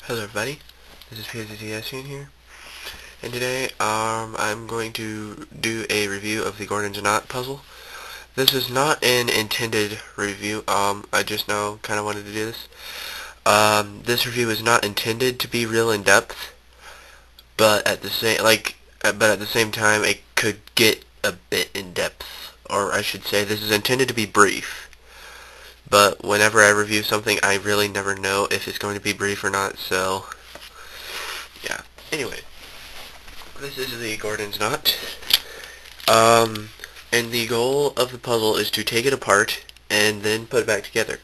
Hello everybody, this is PSTS here, and today I'm going to do a review of the Gordian knot puzzle. This is not an intended review, I just now kind of wanted to do this. This review is not intended to be real in depth, but at the same time it could get a bit in depth, or I should say this is intended to be brief. But whenever I review something, I really never know if it's going to be brief or not, so yeah. Anyway, this is the Gordian's knot. And the goal of the puzzle is to take it apart and then put it back together.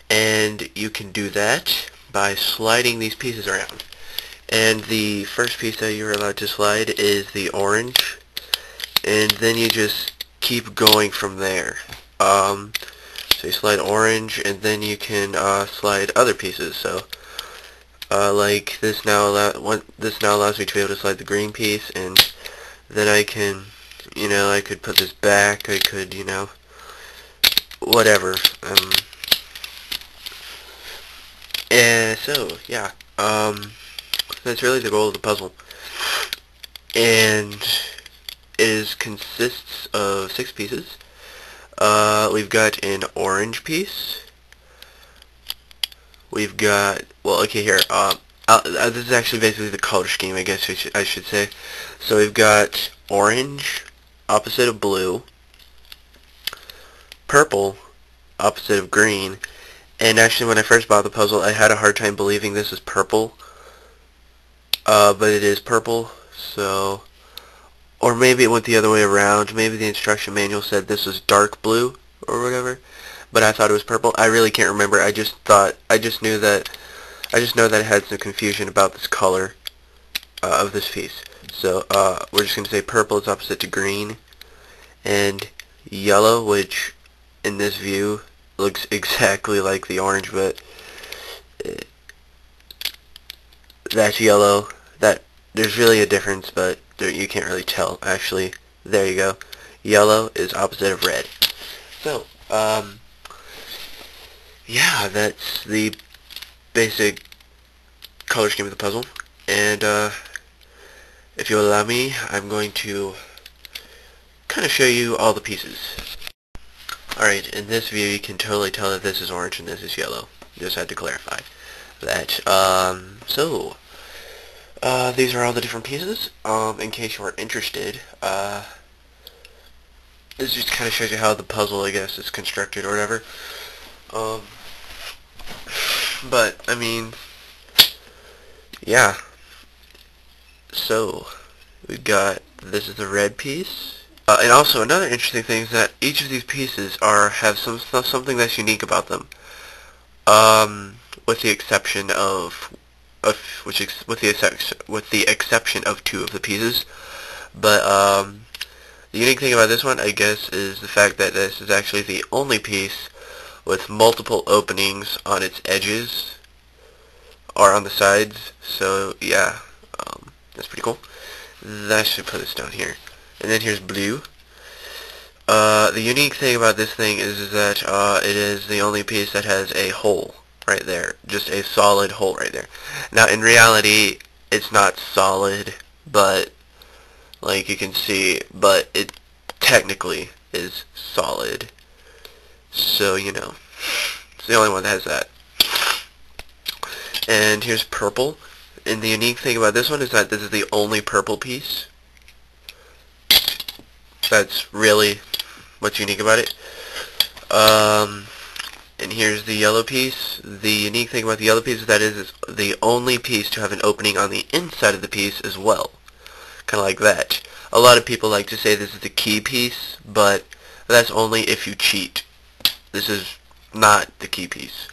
And you can do that by sliding these pieces around. And the first piece that you're allowed to slide is the orange, and then you just keep going from there. So you slide orange, and then you can slide other pieces. So, like this now allows me to be able to slide the green piece, and then I can, I could put this back. I could, whatever. And so yeah, that's really the goal of the puzzle, and it consists of 6 pieces. We've got an orange piece. We've got, here, this is actually basically the color scheme, I guess I should say. So we've got orange, opposite of blue, purple, opposite of green, and actually when I first bought the puzzle, I had a hard time believing this is purple, but it is purple, so... Or maybe it went the other way around. Maybe the instruction manual said this was dark blue or whatever, but I thought it was purple. I really can't remember. I just know that it had some confusion about this color of this piece. So we're just going to say purple is opposite to green, and yellow, which in this view looks exactly like the orange, but that's yellow. There's really a difference, but you can't really tell. Actually, there you go. Yellow is opposite of red. So, yeah, that's the basic color scheme of the puzzle. And, if you'll allow me, I'm going to kind of show you all the pieces. Alright, in this view, you can totally tell that this is orange and this is yellow. Just had to clarify that. These are all the different pieces. In case you are interested, this just kind of shows you how the puzzle, I guess, is constructed or whatever. But, I mean, yeah. So, we've got, this is the red piece. And also, another interesting thing is that each of these pieces have something that's unique about them. With the exception of with the exception of 2 of the pieces. But the unique thing about this one, I guess, is the fact that this is actually the only piece with multiple openings on its edges or on the sides. So yeah, that's pretty cool. I should put this down here. And then here's blue. The unique thing about this thing is that it is the only piece that has a hole right there, just a solid hole right there. Now in reality it's not solid, but like you can see, but it technically is solid, so it's the only one that has that. And here's purple, and the unique thing about this one is that this is the only purple piece. That's really what's unique about it. And here's the yellow piece. The unique thing about the yellow piece is that it is the only piece to have an opening on the inside of the piece as well. Kind of like that. A lot of people like to say this is the key piece, but that's only if you cheat. This is not the key piece.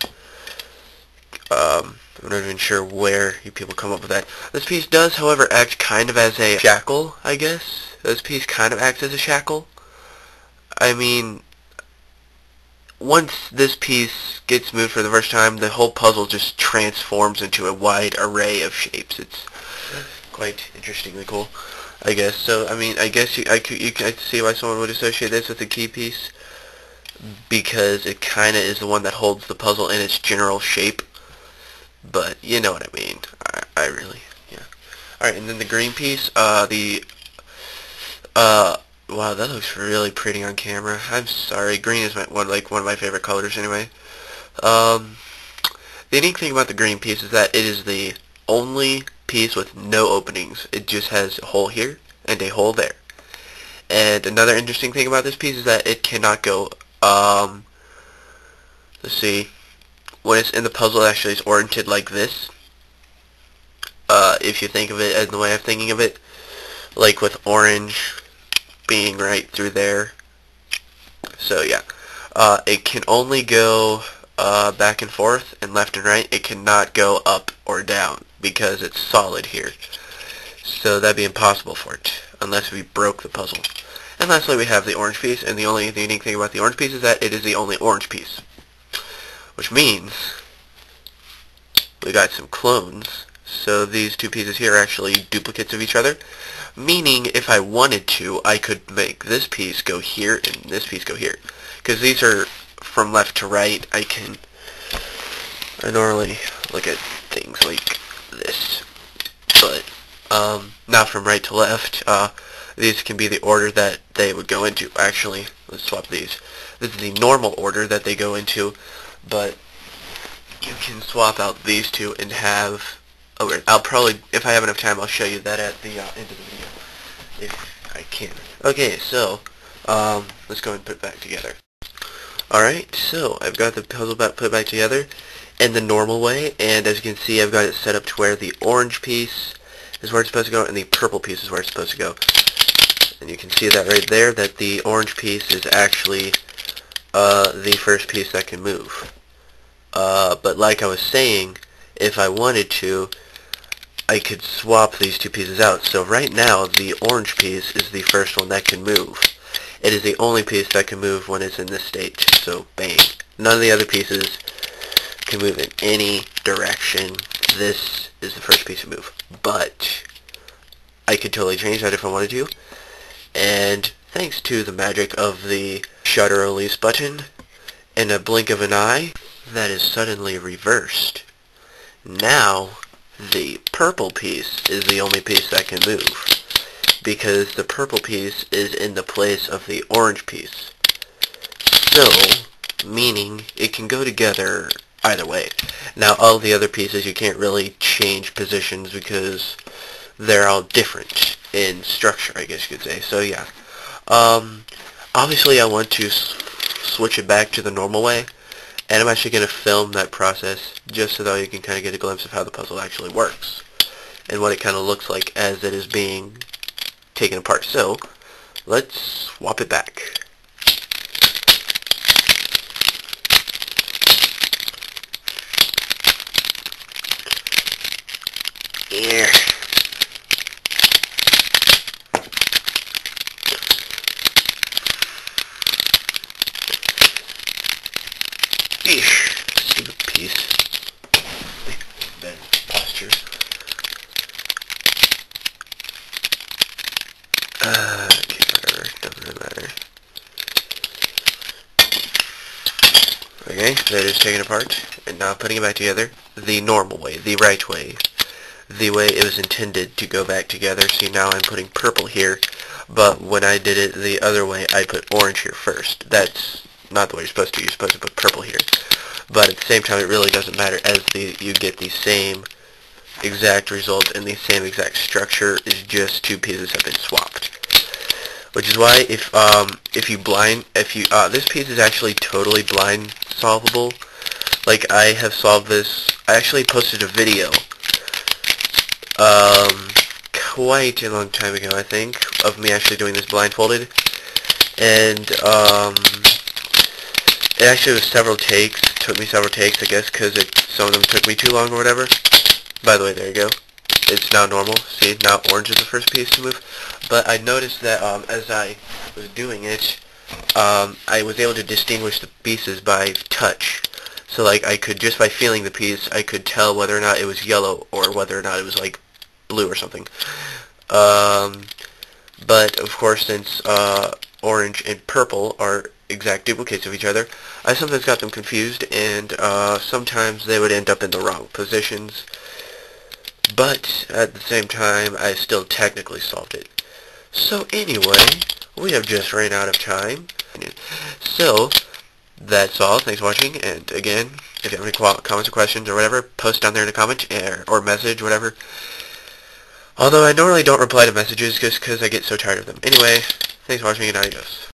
I'm not even sure where you people come up with that. This piece does, however, act kind of as a shackle, I guess. This piece kind of acts as a shackle. I mean, once this piece gets moved for the first time, the whole puzzle just transforms into a wide array of shapes. It's quite interestingly cool, I guess. So, I mean, I guess you can see why someone would associate this with the key piece, because it kind of is the one that holds the puzzle in its general shape. but you know what I mean. I really, yeah. Alright, and then the green piece, wow, that looks really pretty on camera. I'm sorry, green is one of my favorite colors anyway. Um, the unique thing about the green piece is that it is the only piece with no openings. It just has a hole here and a hole there. And another interesting thing about this piece is that it cannot go, let's see, when it's in the puzzle, it actually is oriented like this. If you think of it as the way I'm thinking of it, like with orange being right through there. So yeah, it can only go back and forth and left and right. It cannot go up or down because it's solid here. So that'd be impossible for it unless we broke the puzzle. And lastly, we have the orange piece, and the unique thing about the orange piece is that it is the only orange piece, which means we got some clones. So these two pieces here are actually duplicates of each other, meaning if I wanted to, I could make this piece go here and this piece go here. Because these are from left to right, I normally look at things like this, but not from right to left. These can be the order that they would go into. Actually, let's swap these. This is the normal order that they go into, but you can swap out these two and have... I'll probably, if I have enough time, I'll show you that at the end of the video, if I can. Okay, so, let's go and put it back together. Alright, so, I've got the puzzle put back together in the normal way, and as you can see, I've got it set up to where the orange piece is where it's supposed to go, and the purple piece is where it's supposed to go. And you can see that right there, that the orange piece is actually, the first piece that can move. But like I was saying, if I wanted to, I could swap these two pieces out. So right now, the orange piece is the first one that can move. It is the only piece that can move when it's in this state. So bang. None of the other pieces can move in any direction. This is the first piece to move. But I could totally change that if I wanted to. And thanks to the magic of the shutter release button, in a blink of an eye, that is suddenly reversed. Now, the purple piece is the only piece that can move, because the purple piece is in the place of the orange piece. So, meaning it can go together either way. Now, all the other pieces you can't really change positions because they're all different in structure, I guess you could say. So yeah, obviously I want to switch it back to the normal way. And I'm actually going to film that process just so that you can kind of get a glimpse of how the puzzle actually works and what it kind of looks like as it is being taken apart. So, let's swap it back. Yeah. See the piece. Bad posture. Okay, whatever. Doesn't really matter. Okay, that is taken apart, and now putting it back together the normal way, the right way, the way it was intended to go back together. See, now I'm putting purple here, but when I did it the other way, I put orange here first. That's not the way you're supposed to. You're supposed to put purple here. But at the same time, it really doesn't matter, as you get the same exact result and the same exact structure. Is just two pieces have been swapped. Which is why if this piece is actually totally blind solvable. Like, I have solved this. I actually posted a video quite a long time ago, I think, of me actually doing this blindfolded, and it actually was several takes. It took me several takes, I guess, because some of them took me too long or whatever. By the way, there you go. It's now normal. See, now orange is the first piece to move. But I noticed that as I was doing it, I was able to distinguish the pieces by touch. So, like, I could, just by feeling the piece, I could tell whether or not it was yellow or whether or not it was, like, blue or something. But, of course, since orange and purple are exact duplicates of each other, I sometimes got them confused, and sometimes they would end up in the wrong positions. But at the same time, I still technically solved it. So anyway, we have just ran out of time. So, that's all. Thanks for watching, and again, if you have any comments or questions or whatever, post down there in the comment, or message, whatever. Although I normally don't reply to messages just because I get so tired of them. Anyway, thanks for watching, and adios.